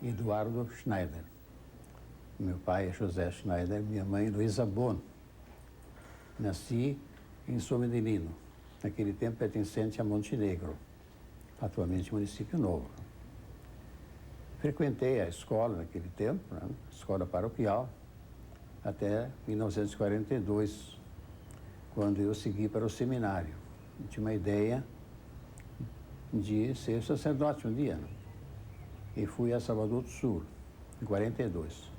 Eduardo Schneider. Meu pai é José Schneider, minha mãe Luísa Bono. Nasci em São Medelino, naquele tempo pertencente a Montenegro, atualmente município novo. Frequentei a escola naquele tempo, né, escola paroquial, até 1942, quando eu segui para o seminário. Eu tinha uma ideia de ser sacerdote um dia, né? E fui a Salvador do Sul, em 42.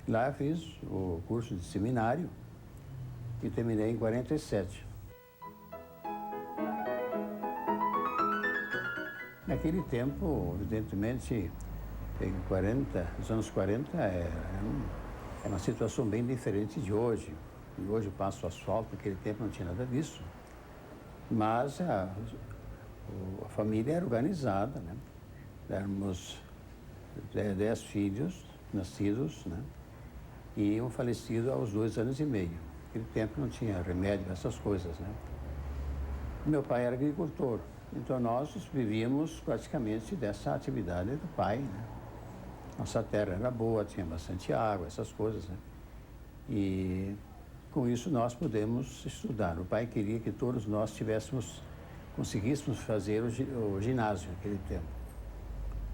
Lá fiz o curso de seminário e terminei em 47. Naquele tempo, evidentemente, nos anos 40, é uma situação bem diferente de hoje. E hoje eu passo asfalto, naquele tempo não tinha nada disso. Mas a família era organizada, né? Éramos 10 filhos nascidos, né? E um falecido aos 2 anos e meio. Naquele tempo não tinha remédio, essas coisas, né? Meu pai era agricultor, então nós vivíamos praticamente dessa atividade do pai, né? Nossa terra era boa, tinha bastante água, essas coisas, né? E com isso nós pudemos estudar. O pai queria que todos nós conseguíssemos fazer o ginásio naquele tempo.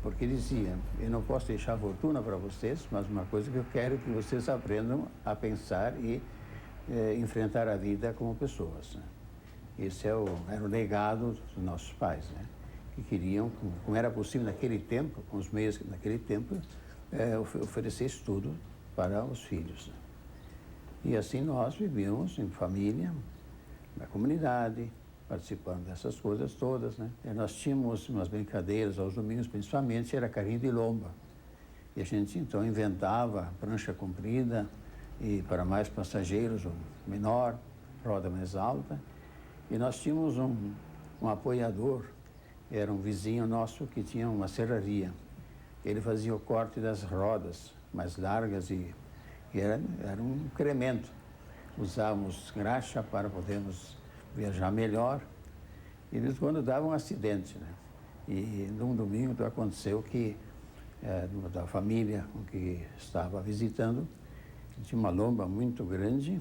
Porque ele dizia, eu não posso deixar fortuna para vocês, mas uma coisa que eu quero é que vocês aprendam a pensar e enfrentar a vida como pessoas, né? Esse era o legado dos nossos pais, né? Que queriam, como era possível naquele tempo, com os meios naquele tempo, oferecer estudo para os filhos, né? E assim nós vivíamos em família, na comunidade, participando dessas coisas todas, né? E nós tínhamos umas brincadeiras aos domingos, principalmente, era carrinho de lomba. E a gente, então, inventava prancha comprida e para mais passageiros, um menor, roda mais alta. E nós tínhamos um apoiador, era um vizinho nosso que tinha uma serraria. Ele fazia o corte das rodas mais largas e era um incremento. Usávamos graxa para podermos viajar melhor. E eles quando davam um acidente, né? E num domingo aconteceu que da família com que estava visitando, tinha uma lomba muito grande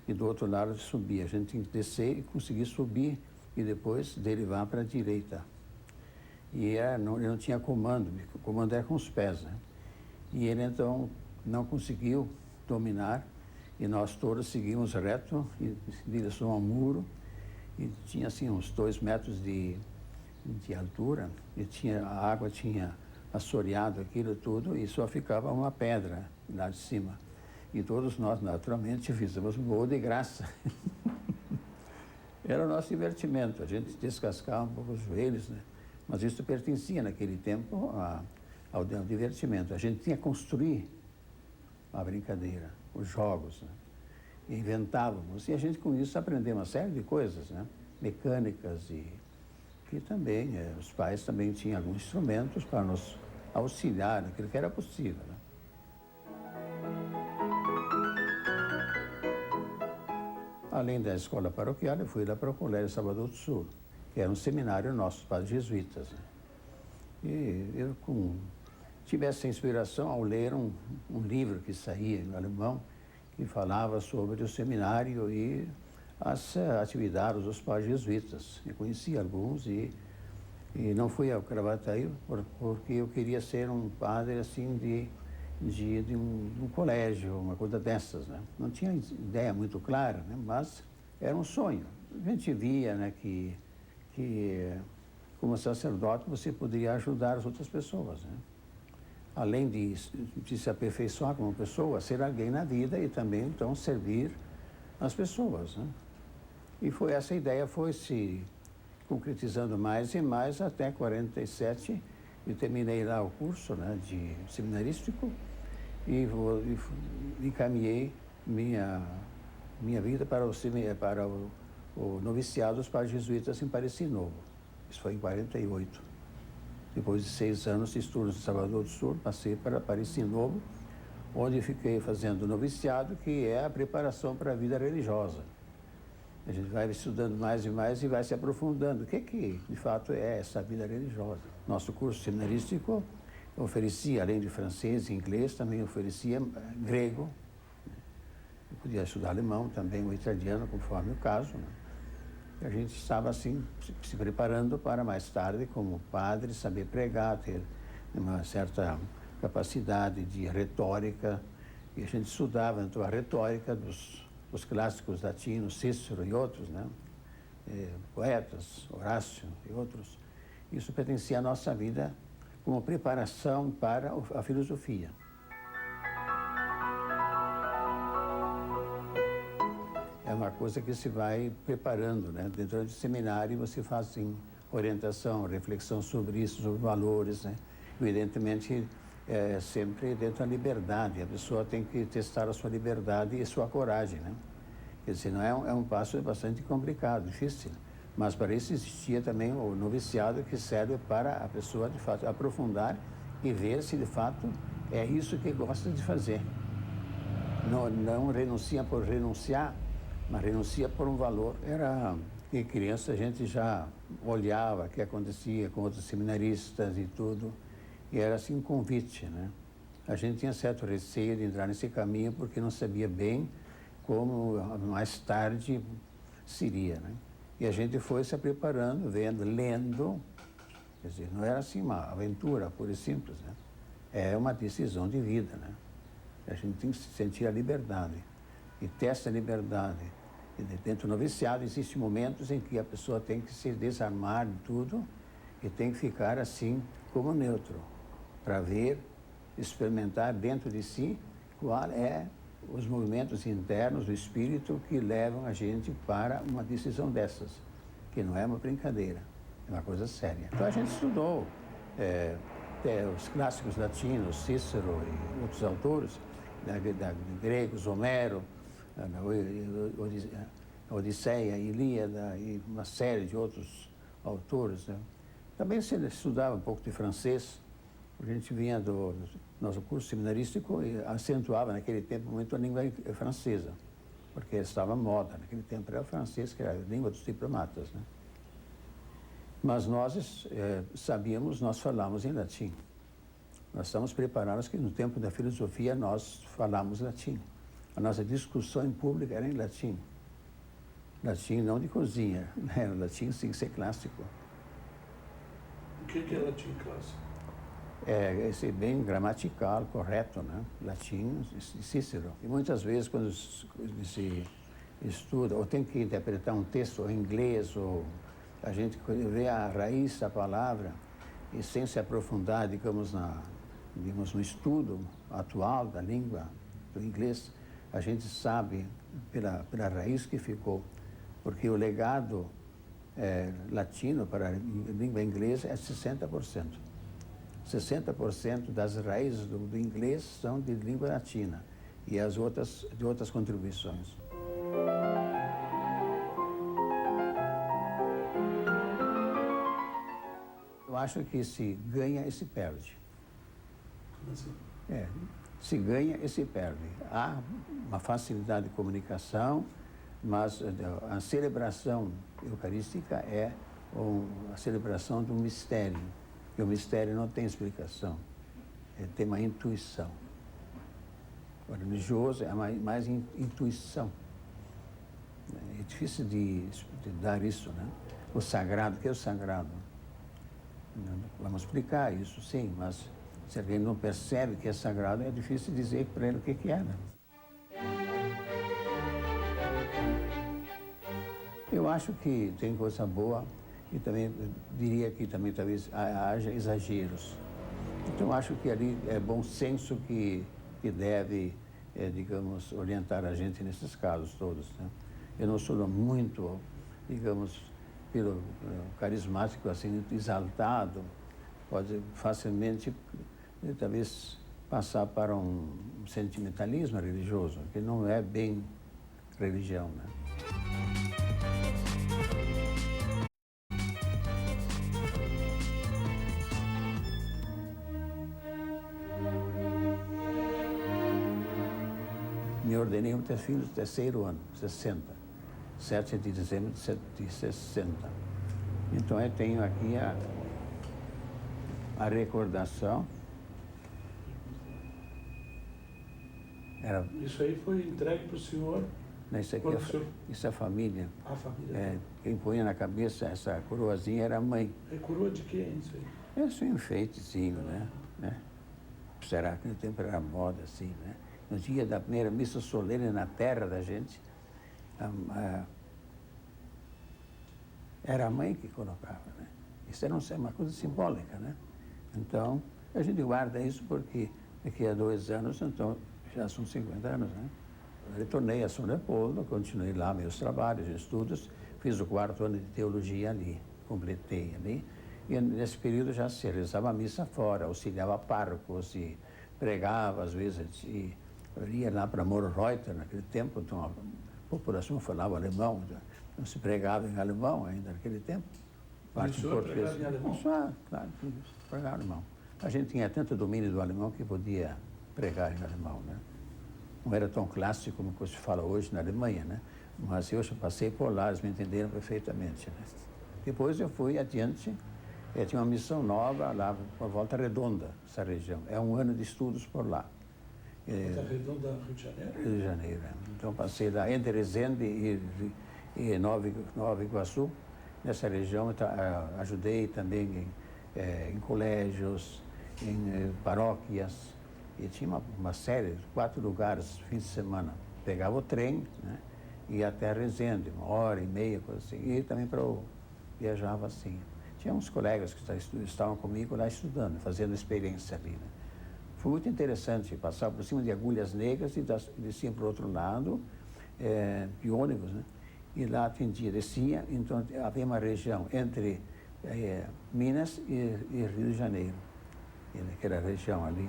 e do outro lado subia. A gente tinha que descer e conseguir subir e depois derivar para a direita. E ele não tinha comando, o comando era com os pés, né? E ele então não conseguiu dominar e nós todos seguimos reto em direção ao muro e tinha assim uns 2 metros de altura e a água tinha assoreado aquilo tudo e só ficava uma pedra lá de cima. E todos nós, naturalmente, fizemos um voo de graça. Era o nosso divertimento, a gente descascava um pouco os joelhos, né? Mas isso pertencia naquele tempo ao divertimento. A gente tinha que construir a brincadeira, os jogos, né? Inventávamos e a gente com isso aprendeu uma série de coisas, né? Mecânicas e também os pais também tinham alguns instrumentos para nos auxiliar naquilo que era possível, né? Além da escola paroquial, eu fui lá para o Colégio Salvador do Sul, que era um seminário nosso para os jesuítas, né? E eu tive essa inspiração ao ler um livro que saía em alemão, que falava sobre o seminário e as atividades dos padres jesuítas. Eu conheci alguns e não fui ao Gravataí porque eu queria ser um padre assim de um colégio, uma coisa dessas, né? Não tinha ideia muito clara, né? Mas era um sonho. A gente via, né, que como sacerdote você poderia ajudar as outras pessoas, né? Além de se aperfeiçoar como pessoa, ser alguém na vida e também, então, servir as pessoas, né? E essa ideia foi se concretizando mais e mais até 47. Eu terminei lá o curso, né, de seminarístico e encaminhei minha vida para o noviciado dos padres jesuítas em Pareci Novo. Isso foi em 48. Depois de 6 anos de estudos em Salvador do Sul, passei para Pareci Novo, onde fiquei fazendo noviciado, que é a preparação para a vida religiosa. A gente vai estudando mais e mais e vai se aprofundando. O que de fato é essa vida religiosa? Nosso curso seminarístico Oferecia, além de francês e inglês, também oferecia grego. Eu podia estudar alemão também, ou italiano, conforme o caso, né? E a gente estava assim, se preparando para mais tarde, como padre, saber pregar, ter uma certa capacidade de retórica. E a gente estudava então a retórica dos clássicos latinos, Cícero e outros, né? Poetas, Horácio e outros. Isso pertencia à nossa vida como preparação para a filosofia. É uma coisa que se vai preparando, né? Dentro do seminário você faz assim, orientação, reflexão sobre isso, sobre valores, né? Evidentemente, sempre dentro da liberdade. A pessoa tem que testar a sua liberdade e a sua coragem, né? Quer dizer, não é um passo bastante complicado, difícil. Mas para isso existia também o noviciado, que serve para a pessoa, de fato, aprofundar e ver se, de fato, é isso que gosta de fazer. Não renuncia por renunciar, mas renuncia por um valor. Era que criança a gente já olhava o que acontecia com outros seminaristas e tudo, e era assim um convite, né? A gente tinha certo receio de entrar nesse caminho porque não sabia bem como mais tarde seria, né? E a gente foi se preparando, vendo, lendo, quer dizer, não era assim uma aventura pura e simples, né? É uma decisão de vida, né? A gente tem que sentir a liberdade e ter essa liberdade. E dentro do noviciado existem momentos em que a pessoa tem que se desarmar de tudo e tem que ficar assim como neutro, para ver, experimentar dentro de si qual é os movimentos internos do espírito que levam a gente para uma decisão dessas, que não é uma brincadeira, é uma coisa séria. Então a gente estudou os clássicos latinos, Cícero e outros autores, gregos, Homero, Odisseia, Ilíada e uma série de outros autores, né? Também se estudava um pouco de francês, porque a gente vinha do nosso curso seminarístico e acentuava naquele tempo muito a língua francesa, porque estava moda, naquele tempo era o francês, que era a língua dos diplomatas, né? Mas nós sabíamos, nós falávamos em latim. Nós estamos preparados que no tempo da filosofia nós falamos latim. A nossa discussão em público era em latim. Latim não de cozinha, né? O latim tem que ser clássico. O que é latim clássico? Esse bem gramatical, correto, né? Latim, Cícero. E muitas vezes quando se estuda, ou tem que interpretar um texto em inglês, ou a gente vê a raiz da palavra, e sem se aprofundar, digamos, no estudo atual da língua do inglês, a gente sabe pela raiz que ficou, porque o legado latino para a língua inglesa é 60%. 60% das raízes do inglês são de língua latina e as outras de outras contribuições. Eu acho que se ganha e se perde. Como assim? Se ganha e se perde. Há uma facilidade de comunicação, mas a celebração eucarística é a celebração do mistério. E o mistério não tem explicação, tem uma intuição. O religioso é mais intuição. É difícil de dar isso, né? O sagrado, o que é o sagrado? Vamos explicar isso, sim, mas se alguém não percebe que é sagrado, é difícil dizer para ele o que é, né? Eu acho que tem coisa boa e também diria que também talvez haja exageros. Então acho que ali é bom senso que deve, digamos, orientar a gente nesses casos todos, né? Eu não sou muito, digamos, pelo carismático assim exaltado, pode facilmente talvez passar para um sentimentalismo religioso, que não é bem religião, né? Me ordenei um filho do terceiro ano, 60, 7 de dezembro de 60. Então eu tenho aqui a recordação Era, Isso aí foi entregue para o senhor? isso aqui, Quando o senhor... isso é a família. A família. É, quem punha na cabeça essa coroazinha era a mãe. É coroa de quem isso aí? Esse é um enfeitezinho, né? Será que no tempo era moda assim, né? No dia da primeira missa solene na terra da gente, era a mãe que colocava, né? Isso era uma coisa simbólica, né? Então, a gente guarda isso porque daqui a 2 anos, então, já são 50 anos, né? Eu retornei a São Leopoldo, continuei lá meus trabalhos, estudos, fiz o 4º ano de teologia ali, completei ali. E nesse período já se realizava a missa fora, auxiliava párocos e pregava, às vezes, e eu ia lá para Moorreuter, naquele tempo, então a população falava alemão, não se pregava em alemão ainda naquele tempo. Parte em português. Pregava em alemão? Claro, pregava em alemão. A gente tinha tanto domínio do alemão que podia pregar em alemão, né? Não era tão clássico como se fala hoje na Alemanha, né? Mas eu já passei por lá, eles me entenderam perfeitamente, né? Depois eu fui adiante, tinha uma missão nova lá por Volta Redonda, essa região. É 1 ano de estudos por lá. Volta Redonda, Rio de Janeiro? Rio de Janeiro. Então passei lá entre Resende e Nova Iguaçu, nessa região. Então, ajudei também em colégios, em paróquias. E tinha uma série, 4 lugares, fim de semana. Pegava o trem, né? Ia até Resende, 1h30, coisa assim. E também viajava assim. Tinha uns colegas que estavam comigo lá estudando, fazendo experiência ali, né? Foi muito interessante passar por cima de Agulhas Negras e descia para o outro lado, de ônibus, né? E lá descia, então havia uma região entre Minas e Rio de Janeiro, naquela região ali.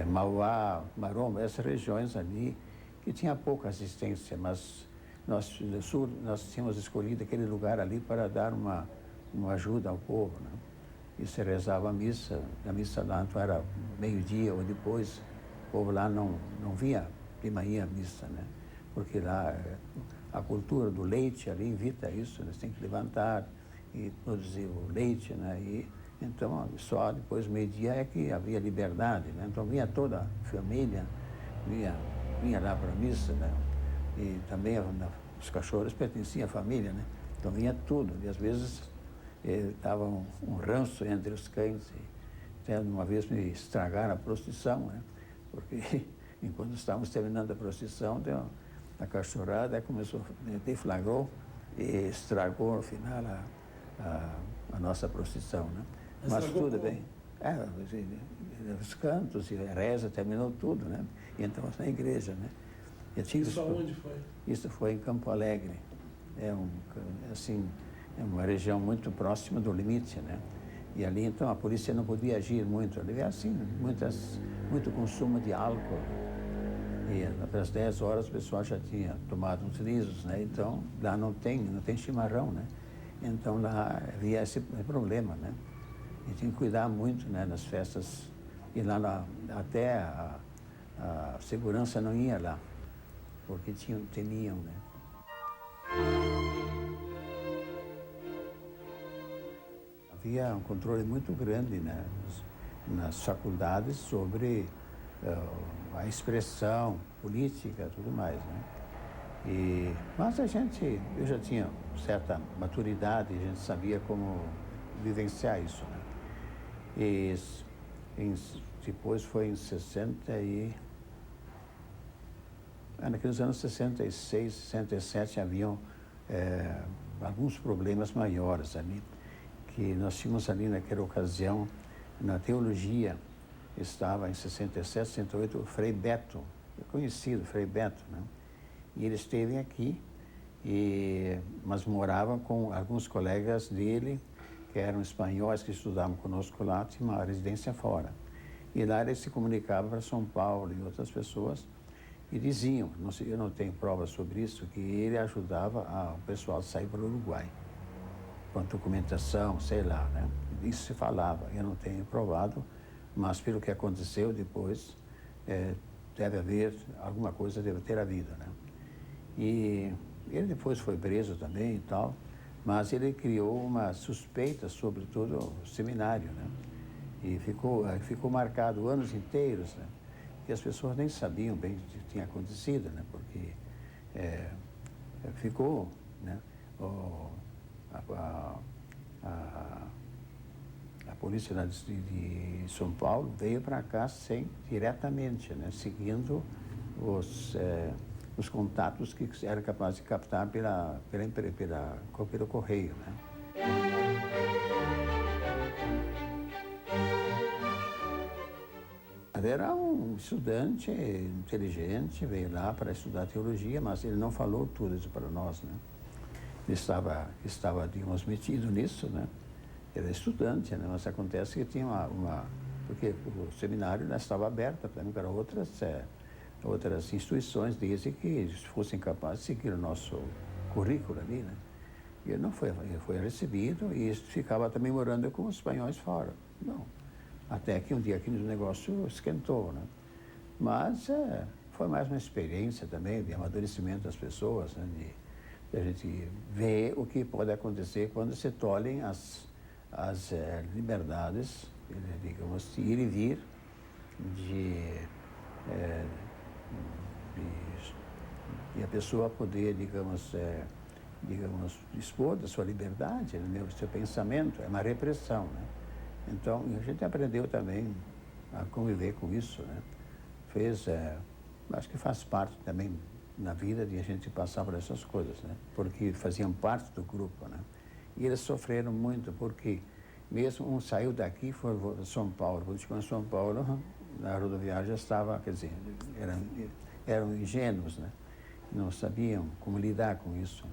Mauá, Maromba, essas regiões ali, que tinha pouca assistência, mas nós, no sul, nós tínhamos escolhido aquele lugar ali para dar uma ajuda ao povo, né? E se rezava a missa lá, então era meio-dia ou depois, o povo lá não via de manhã a missa, né? Porque lá a cultura do leite ali invita isso, eles têm que levantar e produzir o leite, né? E então, só depois do meio-dia é que havia liberdade, né? Então, vinha toda a família, vinha lá para a missa, né? E também os cachorros pertenciam à família, né? Então, vinha tudo. E, às vezes, estava um ranço entre os cães. E, até uma vez me estragaram a procissão, né? Porque, enquanto estávamos terminando a procissão, a cachorrada começou, deflagrou e estragou, no final, a nossa procissão, né? Mas tudo bem. Os cantos e a reza, terminou tudo, né? E então, na igreja, né? Isso aonde foi? Isso foi em Campo Alegre. É uma região muito próxima do limite, né? E ali, então, a polícia não podia agir muito. Ali, assim, muito consumo de álcool. E pelas 10 horas o pessoal já tinha tomado uns lisos, né? Então, lá não tem chimarrão, né? Então, lá havia esse problema, né? E tinha que cuidar muito, né, nas festas. E lá até a segurança não ia lá, porque temiam, né? Havia um controle muito grande, né, nas faculdades sobre a expressão política e tudo mais, né? Mas eu já tinha certa maturidade, a gente sabia como vivenciar isso, né? E depois foi em naqueles anos 66, 67, haviam alguns problemas maiores ali, que nós tínhamos ali naquela ocasião, na teologia, estava em 67, 68, o Frei Beto, conhecido Frei Beto, né? E ele esteve aqui, mas morava com alguns colegas dele, que eram espanhóis que estudavam conosco lá, tinha uma residência fora. E lá ele se comunicava para São Paulo e outras pessoas, e diziam, eu não tenho provas sobre isso, que ele ajudava o pessoal a sair para o Uruguai, com documentação, sei lá, né? Isso se falava, eu não tenho provado, mas pelo que aconteceu depois, deve haver, alguma coisa deve ter havido, né? E ele depois foi preso também e tal, mas ele criou uma suspeita sobre todo o seminário, né? E ficou marcado anos inteiros, né? que as pessoas nem sabiam bem o que tinha acontecido, né? Porque ficou, né? A polícia de São Paulo veio para cá diretamente, né? Seguindo os contatos que era capaz de captar pelo correio, né? Era um estudante inteligente, veio lá para estudar teologia, mas ele não falou tudo isso para nós, né? Ele estava digamos, metido nisso, né? Era estudante, né? Mas acontece que tinha porque o seminário já estava aberto também para outras instituições, desde que eles fossem capazes de seguir o nosso currículo ali, né? E ele não foi, ele foi recebido e ficava também morando com os espanhóis fora. Não. Até que um dia aqui o negócio esquentou, né? Mas foi mais uma experiência também de amadurecimento das pessoas, né? De a gente ver o que pode acontecer quando se tolhem as liberdades, digamos, de ir e vir, e a pessoa poder, digamos, dispor da sua liberdade, do seu pensamento. É uma repressão, né? Então, a gente aprendeu também a conviver com isso, né? Acho que faz parte também na vida de a gente passar por essas coisas, né? Porque faziam parte do grupo, né? E eles sofreram muito, porque mesmo um saiu daqui e foi para São Paulo. Quando chegou em São Paulo, na rodoviária já estava, quer dizer, eram ingênuos, né? Não sabiam como lidar com isso.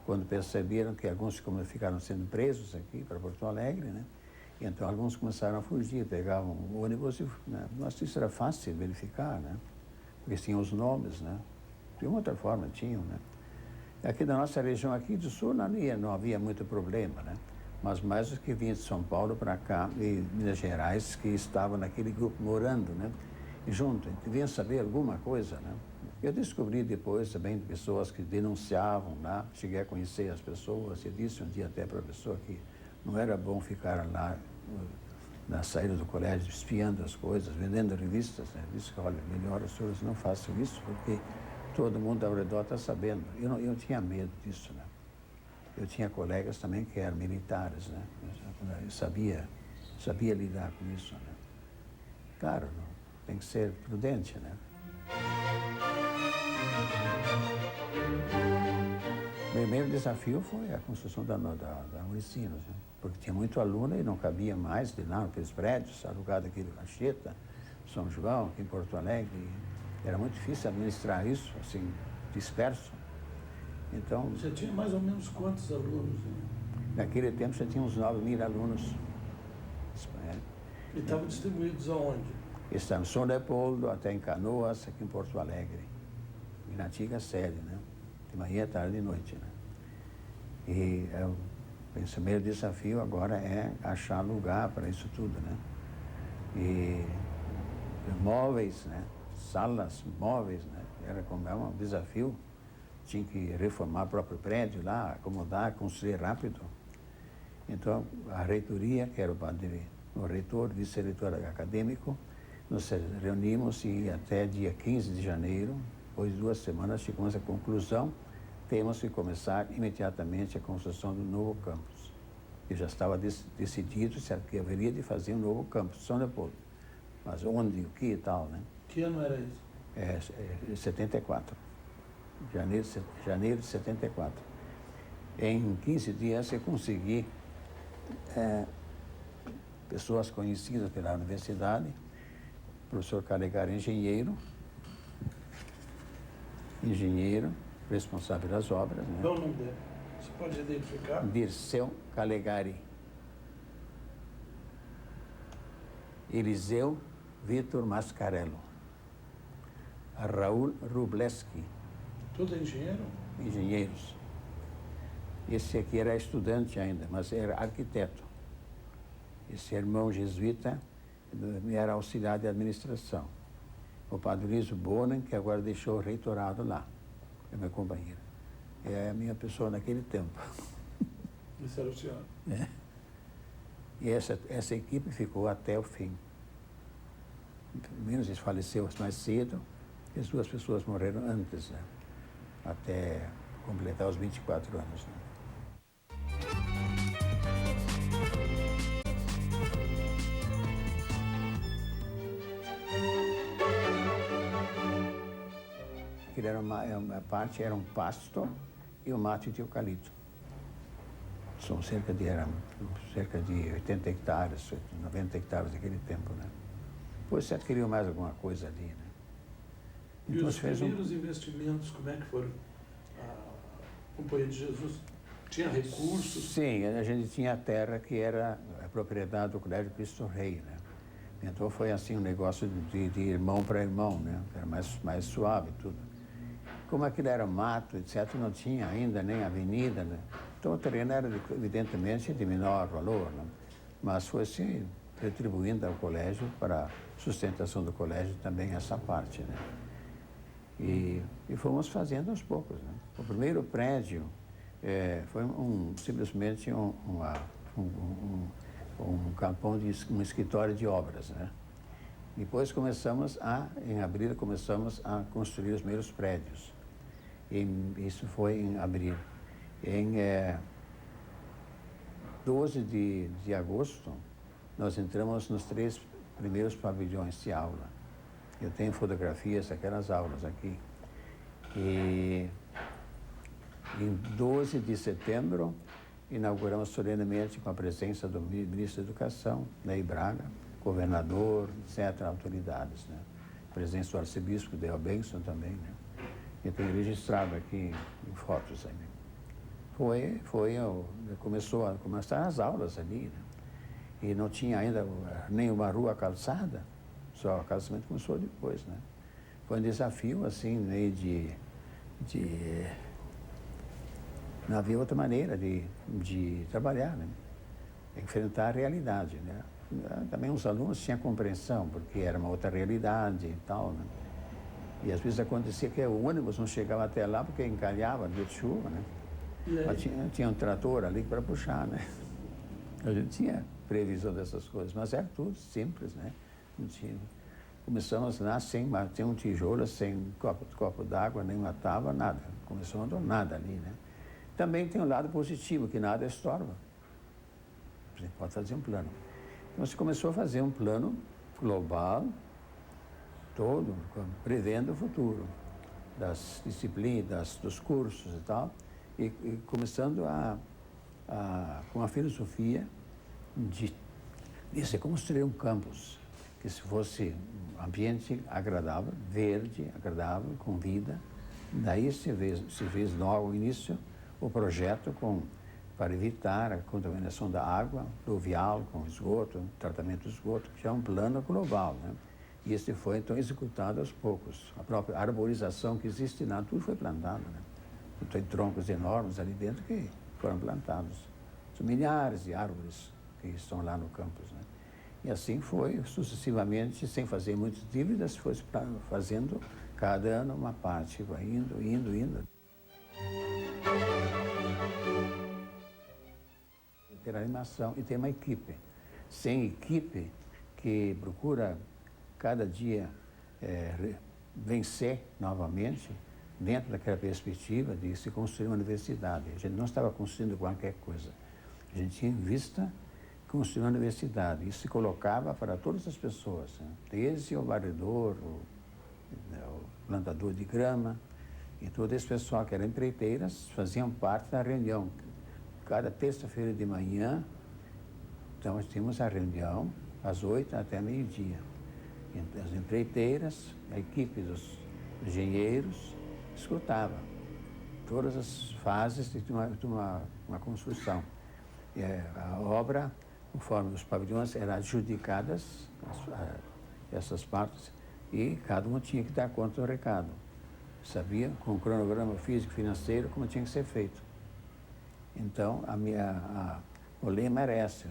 Quando perceberam que alguns ficaram sendo presos aqui para Porto Alegre, né? E então alguns começaram a fugir, pegavam o ônibus e, né? Mas isso era fácil de verificar, né? Porque tinham os nomes, né? De uma outra forma tinham, né? Aqui na nossa região aqui do sul não havia muito problema, né? Mas mais os que vinham de São Paulo para cá e Minas Gerais, que estavam naquele grupo morando, né? E junto, deviam saber alguma coisa, né? Eu descobri depois também pessoas que denunciavam lá, cheguei a conhecer as pessoas e disse um dia até para a pessoa que não era bom ficar lá na saída do colégio espiando as coisas, vendendo revistas, né? Disse que, olha, melhor os senhores não façam isso, porque todo mundo ao redor está sabendo. Eu tinha medo disso, né? Eu tinha colegas também que eram militares, né? Eu sabia lidar com isso, né? Claro, não, tem que ser prudente, né? O primeiro desafio foi a construção da Unicinos, né? Porque tinha muito aluno e não cabia mais de lá naqueles prédios, alugado aqui do Cacheta, São João, aqui em Porto Alegre. Era muito difícil administrar isso, assim, disperso. Então... Você tinha mais ou menos quantos alunos? Né? Naquele tempo já tinha uns 9.000 alunos. E estavam distribuídos aonde? Estavam em São Leopoldo, até em Canoas, aqui em Porto Alegre. E na antiga sede, né? De manhã, tarde e noite, né? E o primeiro desafio agora é achar lugar para isso tudo, né? E móveis, né? Salas, móveis, né? Era um desafio. Tinha que reformar o próprio prédio lá, acomodar, construir rápido. Então, a reitoria, que era o reitor, vice-reitor acadêmico, nos reunimos e até dia 15 de janeiro, depois de 2 semanas, chegamos à conclusão, temos que começar imediatamente a construção do novo campus. E já estava decidido que haveria de fazer um novo campus, São Leopoldo. Mas onde, o que e tal, né? Que ano era isso? 74. Janeiro de 74. Em 15 dias eu consegui pessoas conhecidas pela universidade, o professor Calegari, engenheiro, responsável das obras. Né? Qual o nome dele? Você pode identificar? Dirceu Calegari. Eliseu Vitor Mascarello. Raul Rubleski. Tudo engenheiro? Engenheiros. Esse aqui era estudante ainda, mas era arquiteto. Esse irmão jesuíta era auxiliar de administração. O padre Luiz Bonan, que agora deixou o reitorado lá, é meu companheiro. É a minha pessoa naquele tempo. Esse era o senhor? É. E essa equipe ficou até o fim. menos faleceu mais cedo, e as duas pessoas morreram antes, né? Até completar os 24 anos. Né? Aquilo era uma parte era um pasto e um mato de eucalipto. São cerca de 80 hectares, 90 hectares naquele tempo, né? Depois se adquiriu mais alguma coisa ali, né? Então, e os primeiros investimentos, como é que foram? A Companhia de Jesus tinha recursos? Sim, a gente tinha a terra que era a propriedade do Colégio Cristo Rei, né? Então foi assim um negócio de irmão para irmão, né? Era mais suave tudo. Como aquilo era mato, etc., não tinha ainda nem avenida, né? Então o terreno era, evidentemente, de menor valor, né? Mas foi assim, retribuindo ao colégio para a sustentação do colégio também essa parte, né? E fomos fazendo aos poucos, né? O primeiro prédio foi simplesmente um galpão, um escritório de obras, né? Depois em abril, começamos a construir os primeiros prédios. Isso foi em abril. Em 12 de agosto, nós entramos nos 3 primeiros pavilhões de aula. Eu tenho fotografias daquelas aulas aqui. E em 12 de setembro, inauguramos solenemente com a presença do ministro da Educação, Ney Braga, governador, etc., autoridades, né? Presença do arcebispo, Dale Benson também, né? Eu tenho registrado aqui em fotos aí. Começaram as aulas ali, né? E não tinha ainda nenhuma rua calçada, só o calçamento começou depois, né? Foi um desafio, assim, meio não havia outra maneira de trabalhar, né? Enfrentar a realidade, né? Também os alunos tinham compreensão, porque era uma outra realidade e tal, né? E às vezes acontecia que o ônibus não chegava até lá porque encalhava dia de chuva, né? Mas tinha um trator ali para puxar, né? A gente tinha previsão dessas coisas, mas era tudo simples, né? Não tinha. Começamos lá sem um tijolo, sem copo d'água, nem uma tábua, nada. Começamos do nada ali, né? Também tem um lado positivo, que nada estorva. Você pode fazer um plano. Então, você começou a fazer um plano global, todo, prevendo o futuro, das disciplinas, dos cursos e tal, e começando com a filosofia de se construir um campus que se fosse um ambiente agradável, verde, agradável, com vida. Daí se fez logo no início o projeto para evitar a contaminação da água pluvial com esgoto, tratamento de esgoto, que é um plano global, né? E esse foi, então, executado aos poucos. A própria arborização que existe lá, tudo foi plantado, né? Tem troncos enormes ali dentro que foram plantados. São milhares de árvores que estão lá no campus, né? E assim foi, sucessivamente, sem fazer muitas dívidas, foi fazendo cada ano uma parte, vai indo. Ter animação e ter uma equipe. Sem equipe que procura cada dia vencer novamente dentro daquela perspectiva de se construir uma universidade. A gente não estava construindo qualquer coisa. A gente tinha em vista construir uma universidade. Isso se colocava para todas as pessoas, né? Desde o varredor, o plantador de grama, e todo esse pessoal que eram empreiteiras faziam parte da reunião. Cada terça-feira de manhã, então nós tínhamos a reunião às 8 até meio-dia. As empreiteiras, a equipe dos engenheiros, escutava todas as fases de uma construção. E a obra, conforme os pavilhões, eram adjudicadas, essas partes, e cada um tinha que dar conta do recado. Sabia, com o cronograma físico e financeiro, como tinha que ser feito. Então, o lema era esse,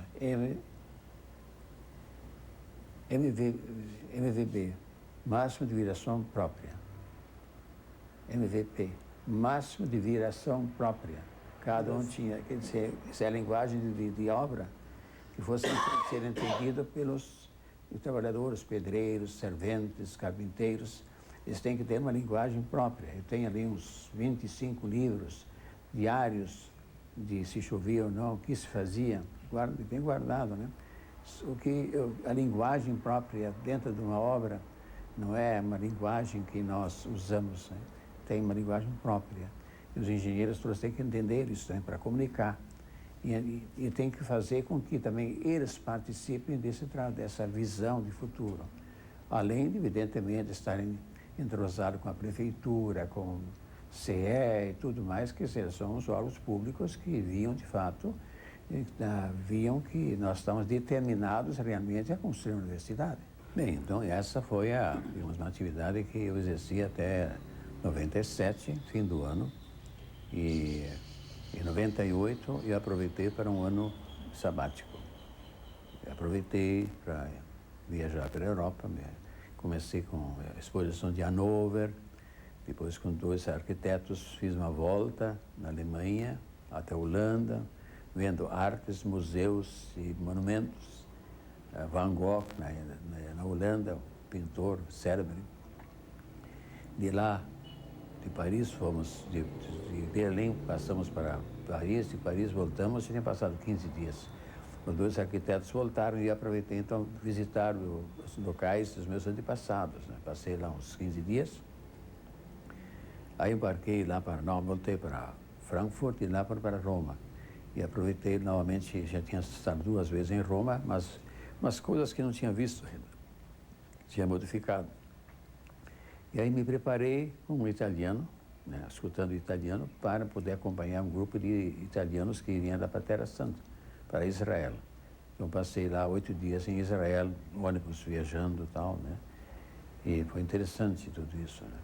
MVB, máximo de viração própria. MVP, máximo de viração própria. Cada um tinha, quer dizer, essa é a linguagem de obra que fosse ser entendida Os trabalhadores, pedreiros, serventes, carpinteiros, eles têm que ter uma linguagem própria. Eu tenho ali uns 25 livros diários de se chovia ou não, o que se fazia, bem guardado, né? A linguagem própria dentro de uma obra não é uma linguagem que nós usamos, né? Tem uma linguagem própria. E os engenheiros todos têm que entender isso também para comunicar. E tem que fazer com que também eles participem dessa visão de futuro. Além de, evidentemente, estarem entrosados com a prefeitura, com o CE e tudo mais, que são os órgãos públicos que viam, de fato, viam que nós estamos determinados realmente a construir uma universidade. Bem, então essa foi digamos, uma atividade que eu exerci até 97, fim do ano, e em 98 eu aproveitei para um ano sabático. Eu aproveitei para viajar pela Europa, comecei com a exposição de Hannover, depois com 2 arquitetos fiz uma volta na Alemanha, até a Holanda, vendo artes, museus e monumentos. Van Gogh, na Holanda, pintor célebre. De lá, de Paris, fomos de Berlim, passamos para Paris, de Paris voltamos, e tinha passado 15 dias. Os 2 arquitetos voltaram e eu aproveitei então visitar os locais dos meus antepassados, né? Passei lá uns 15 dias. Aí embarquei lá voltei para Frankfurt e lá para Roma. E aproveitei novamente, já tinha estado 2 vezes em Roma, mas umas coisas que não tinha visto ainda, tinha modificado. E aí me preparei como italiano, né, escutando italiano, para poder acompanhar um grupo de italianos que iriam lá para a Terra Santa, para Israel. Então passei lá 8 dias em Israel, ônibus viajando e tal, né? E foi interessante tudo isso, né?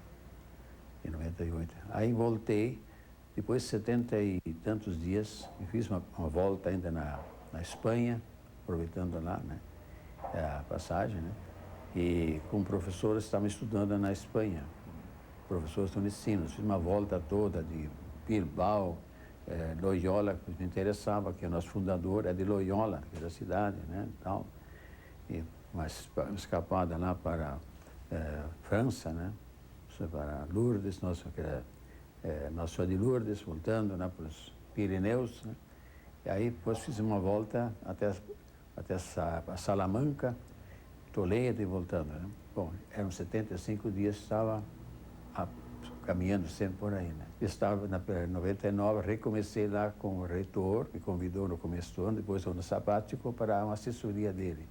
Em 98. Aí voltei, depois de 70 e tantos dias, e fiz uma volta ainda na Espanha, aproveitando lá, né, a passagem, né? E com professores que estavam estudando na Espanha, professores tunecinos. Fiz uma volta toda de Bilbao, Loyola, que me interessava, que o nosso fundador é de Loyola, que é da cidade, né, tal. E uma escapada lá para França, né, para Lourdes, Nossa Senhora de Lourdes, voltando, né, para os Pirineus, né. E aí depois fiz uma volta até Salamanca, Toledo e voltando, né. Bom, eram 75 dias, estava caminhando sempre por aí, né. Estava, em 99, recomecei lá com o reitor, que convidou no começo do ano, depois do ano sabático, para uma assessoria dele.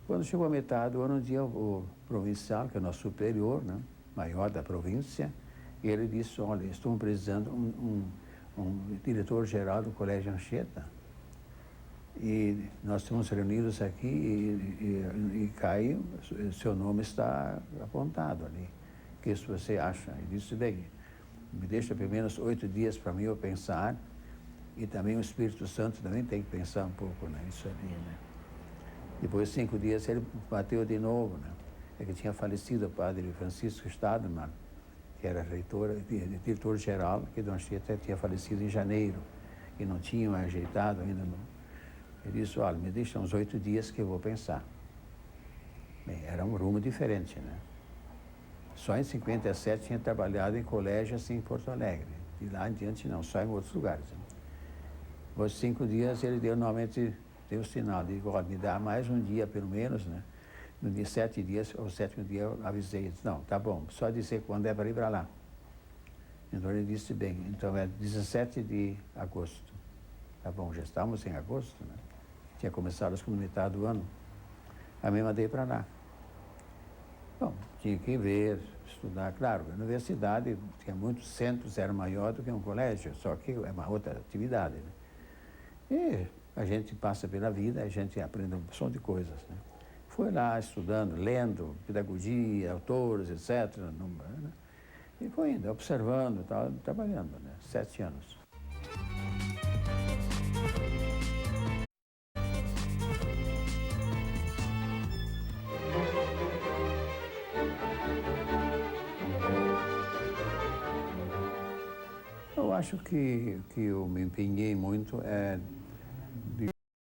Quando chegou a metade do ano, um dia o provincial, que é o nosso superior, né, maior da província, ele disse, olha, estou precisando um diretor-geral do Colégio Anchieta. E nós estamos reunidos aqui e Caio, seu nome está apontado ali. O que isso você acha? Ele disse, bem, me deixa pelo menos 8 dias para mim eu pensar, e também o Espírito Santo também tem que pensar um pouco nisso ali, né? Depois de 5 dias ele bateu de novo, né? É que tinha falecido o padre Francisco Stadman, que era diretor-geral, que Dom Anchieta tinha falecido em janeiro, e não tinham ajeitado ainda. Ele disse, olha, me deixa uns 8 dias que eu vou pensar. Bem, era um rumo diferente, né? Só em 57 tinha trabalhado em colégio assim em Porto Alegre. De lá em diante não, só em outros lugares. Né? Depois de 5 dias ele novamente deu o sinal, digo, olha, me dá mais um dia pelo menos, né? No dia 7 dias, ou 7º dia eu avisei, disse, não, tá bom, só dizer quando é para ir para lá. Então ele disse, bem, então é 17 de agosto. Tá bom, já estamos em agosto, né? Tinha começado as comunidades do ano. Aí me mandei para lá. Bom, tinha que ver, estudar. Claro, a universidade tinha muitos centros, era maior do que um colégio, só que é uma outra atividade, né? E a gente passa pela vida, a gente aprende uma porção de coisas, né? Foi lá estudando, lendo, pedagogia, autores, etc. Né? E foi indo, observando, trabalhando, né? 7 anos. Eu acho que eu me empenhei muito